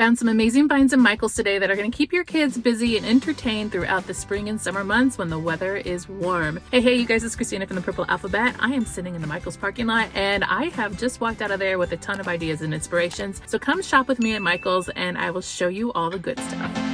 Found some amazing finds in Michael's today that are going to keep your kids busy and entertained throughout the spring and summer months when the weather is warm. Hey, you guys, it's Christina from the Purple Alphabet. I am sitting in the Michael's parking lot and I have just walked out of there with a ton of ideas and inspirations. So come shop with me at Michael's and I will show you all the good stuff.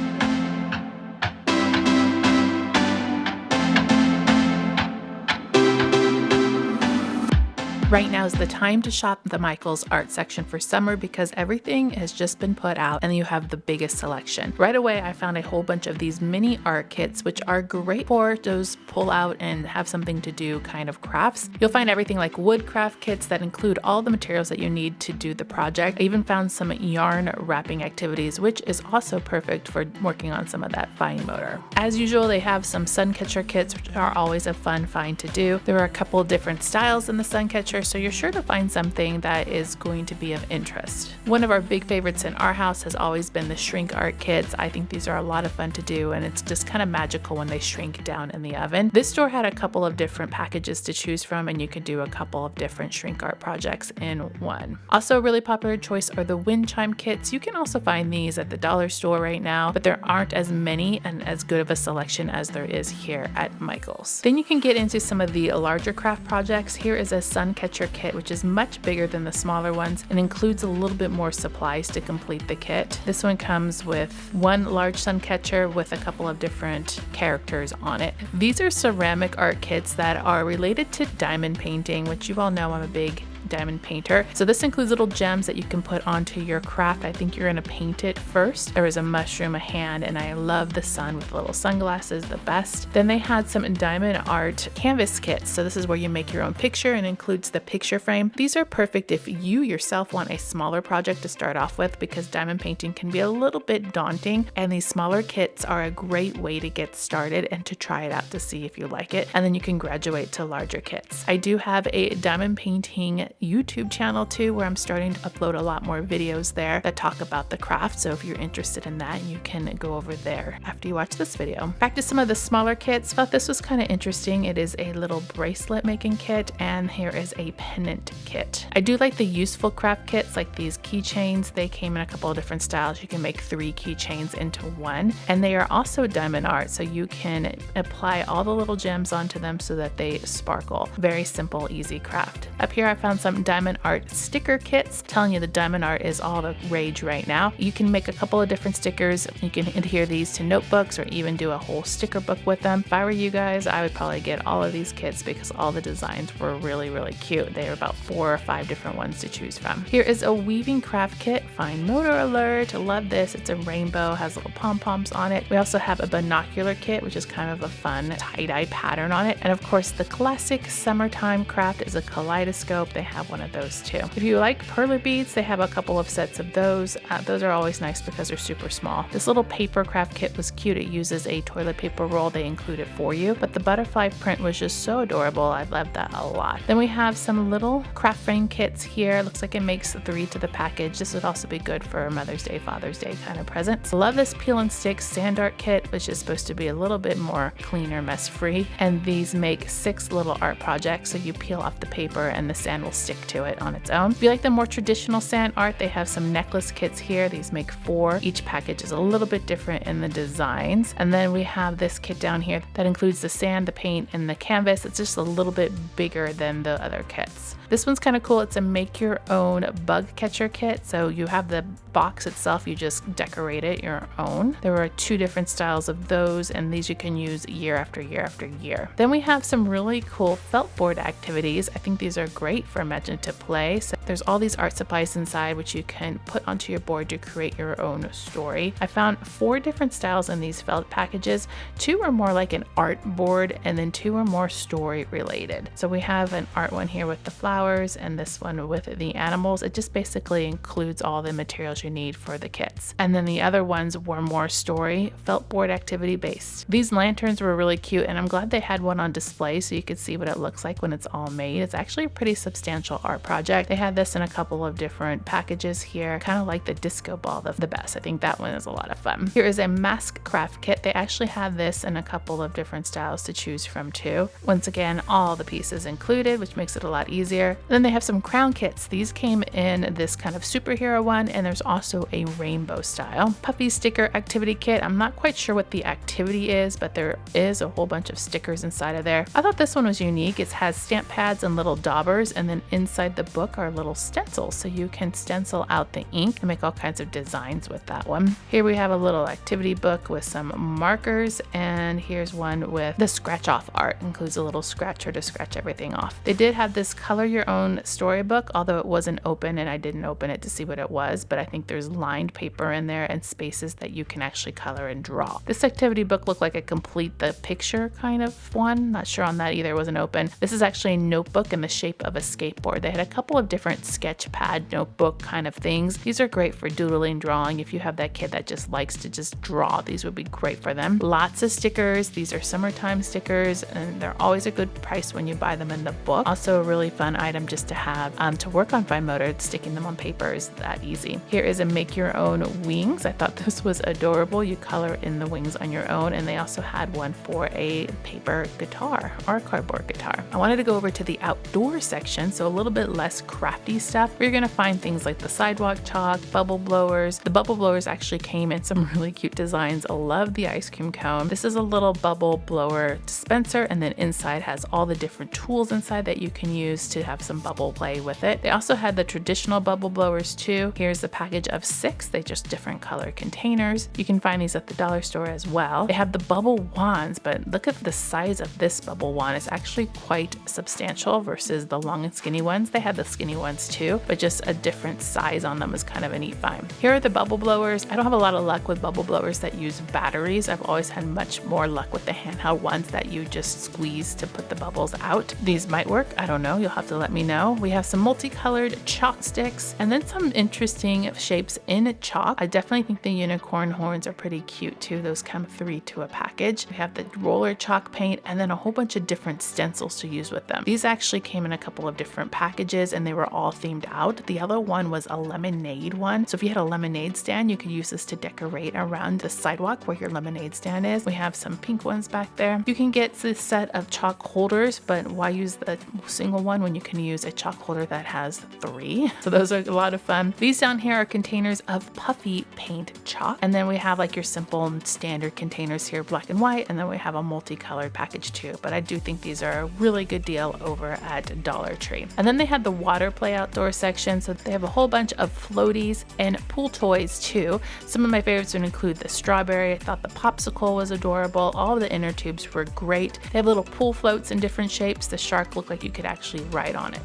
Right now is the time to shop the Michael's art section for summer because everything has just been put out and you have the biggest selection. Right away, I found a whole bunch of these mini art kits, which are great for those pull out and have something to do kind of crafts. You'll find everything like wood craft kits that include all the materials that you need to do the project. I even found some yarn wrapping activities, which is also perfect for working on some of that fine motor. As usual, they have some sun catcher kits, which are always a fun find to do. There are a couple different styles in the sun catcher, so you're sure to find something that is going to be of interest. One of our big favorites in our house has always been the shrink art kits. I think these are a lot of fun to do and it's just kind of magical when they shrink down in the oven. This store had a couple of different packages to choose from and you could do a couple of different shrink art projects in one. Also a really popular choice are the wind chime kits. You can also find these at the dollar store right now, but there aren't as many and as good of a selection as there is here at Michael's. Then you can get into some of the larger craft projects. Here is a sun catcher kit, which is much bigger than the smaller ones and includes a little bit more supplies to complete the kit. This one comes with one large sun catcher with a couple of different characters on it. These are ceramic art kits that are related to diamond painting, which you all know I'm a big diamond painter. So this includes little gems that you can put onto your craft. I think you're going to paint it first. There is a mushroom, a hand, and I love the sun with little sunglasses, the best. Then they had some diamond art canvas kits. So this is where you make your own picture and includes the picture frame. These are perfect if you yourself want a smaller project to start off with because diamond painting can be a little bit daunting and these smaller kits are a great way to get started and to try it out to see if you like it. And then you can graduate to larger kits. I do have a diamond painting YouTube channel too, where I'm starting to upload a lot more videos there that talk about the craft. So if you're interested in that, you can go over there after you watch this video. Back to some of the smaller kits. Thought this was kind of interesting. It is a little bracelet making kit and here is a pendant kit. I do like the useful craft kits like these keychains. They came in a couple of different styles. You can make 3 keychains into one and they are also diamond art. So you can apply all the little gems onto them so that they sparkle. Very simple, easy craft. Up here I found some diamond art sticker kits. Telling you the diamond art is all the rage right now. You can make a couple of different stickers. You can adhere these to notebooks or even do a whole sticker book with them. If I were you guys, I would probably get all of these kits because all the designs were really cute. They are about 4 or 5 different ones to choose from. Here is a weaving craft kit. Fine motor alert. Love this. It's a rainbow, has little pom-poms on it. We also have a binocular kit, which is kind of a fun tie-dye pattern on it. And of course, the classic summertime craft is a kaleidoscope. They have one of those too. If you like perler beads, they have a couple of sets of those. Those are always nice because they're super small. This little paper craft kit was cute. It uses a toilet paper roll. They include it for you, but the butterfly print was just so adorable. I love that a lot. Then we have some little craft frame kits here. Looks like it makes 3 to the package. This would also be good for a Mother's Day, Father's Day kind of presents. Love this peel and stick sand art kit, which is supposed to be a little bit more cleaner, mess free. And these make 6 little art projects. So you peel off the paper and the sand will stick to it on its own. If you like the more traditional sand art, they have some necklace kits here. These make 4. Each package is a little bit different in the designs. And then we have this kit down here that includes the sand, the paint, and the canvas. It's just a little bit bigger than the other kits. This one's kind of cool. It's a make your own bug catcher kit. So you have the box itself, you just decorate it your own. There are 2 different styles of those and these you can use year after year after year. Then we have some really cool felt board activities. I think these are great for imaginative play. So there's all these art supplies inside which you can put onto your board to create your own story. I found 4 different styles in these felt packages. 2 are more like an art board and then 2 are more story related. So we have an art one here with the flowers and this one with the animals. It just basically includes all the materials you need for the kits. And then the other ones were more story felt board activity based. These lanterns were really cute and I'm glad they had one on display so you could see what it looks like when it's all made. It's actually a pretty substantial art project. They had this in a couple of different packages here. Kind of like the disco ball the best. I think that one is a lot of fun. Here is a mask craft kit. They actually have this in a couple of different styles to choose from too. Once again, all the pieces included, which makes it a lot easier. sticker. Then they have some crown kits. These came in this kind of superhero one, and there's also a rainbow style. Puffy sticker activity kit. I'm not quite sure what the activity is, but there is a whole bunch of stickers inside of there. I thought this one was unique. It has stamp pads and little daubers, and then inside the book are little stencils, so you can stencil out the ink and make all kinds of designs with that one. Here we have a little activity book with some markers, and here's one with the scratch off art. Includes a little scratcher to scratch everything off. They did have this color your own storybook, although it wasn't open and I didn't open it to see what it was, but I think there's lined paper in there and spaces that you can actually color and draw. This activity book looked like a complete the picture kind of one. Not sure on that either, it wasn't open. This is actually a notebook in the shape of a skateboard. They had a couple of different sketch pad notebook kind of things. These are great for doodling, drawing. If you have that kid that just likes to just draw, these would be great for them. Lots of stickers. These are summertime stickers, and they're always a good price when you buy them in the book. Also a really fun item just to have to work on fine motor. Sticking them on paper is that easy. Here is a make your own wings. I thought this was adorable. You color in the wings on your own, and they also had one for a paper guitar or a cardboard guitar. I wanted to go over to the outdoor section, so a little bit less crafty stuff. You're gonna find things like the sidewalk chalk, bubble blowers. The bubble blowers actually came in some really cute designs. I love the ice cream cone. This is a little bubble blower dispenser, and then inside has all the different tools inside that you can use to have some bubble play with it. They also had the traditional bubble blowers too. Here's a package of 6. They just different color containers. You can find these at the dollar store as well. They have the bubble wands, but look at the size of this bubble wand. It's actually quite substantial versus the long and skinny ones. They had the skinny ones too, but just a different size on them is kind of a neat find. Here are the bubble blowers. I don't have a lot of luck with bubble blowers that use batteries. I've always had much more luck with the handheld ones that you just squeeze to put the bubbles out. These might work. I don't know. You'll have to let me know. We have some multicolored chalk sticks and then some interesting shapes in chalk. I definitely think the unicorn horns are pretty cute too. Those come 3 to a package. We have the roller chalk paint and then a whole bunch of different stencils to use with them. These actually came in a couple of different packages and they were all themed out. The other one was a lemonade one. So if you had a lemonade stand, you could use this to decorate around the sidewalk where your lemonade stand is. We have some pink ones back there. You can get this set of chalk holders, but why use the single one when you can use a chalk holder that has 3? So those are a lot of fun. These down here are containers of puffy paint chalk. And then we have like your simple standard containers here, black and white. And then we have a multicolored package too. But I do think these are a really good deal over at Dollar Tree. And then they had the water play outdoor section. So they have a whole bunch of floaties and pool toys too. Some of my favorites would include the strawberry. I thought the popsicle was adorable. All of the inner tubes were great. They have little pool floats in different shapes. The shark looked like you could actually ride on it.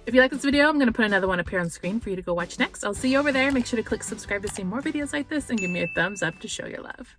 If you like this video, I'm going to put another one up here on the screen for you to go watch next. I'll see you over there. Make sure to click subscribe to see more videos like this and give me a thumbs up to show your love.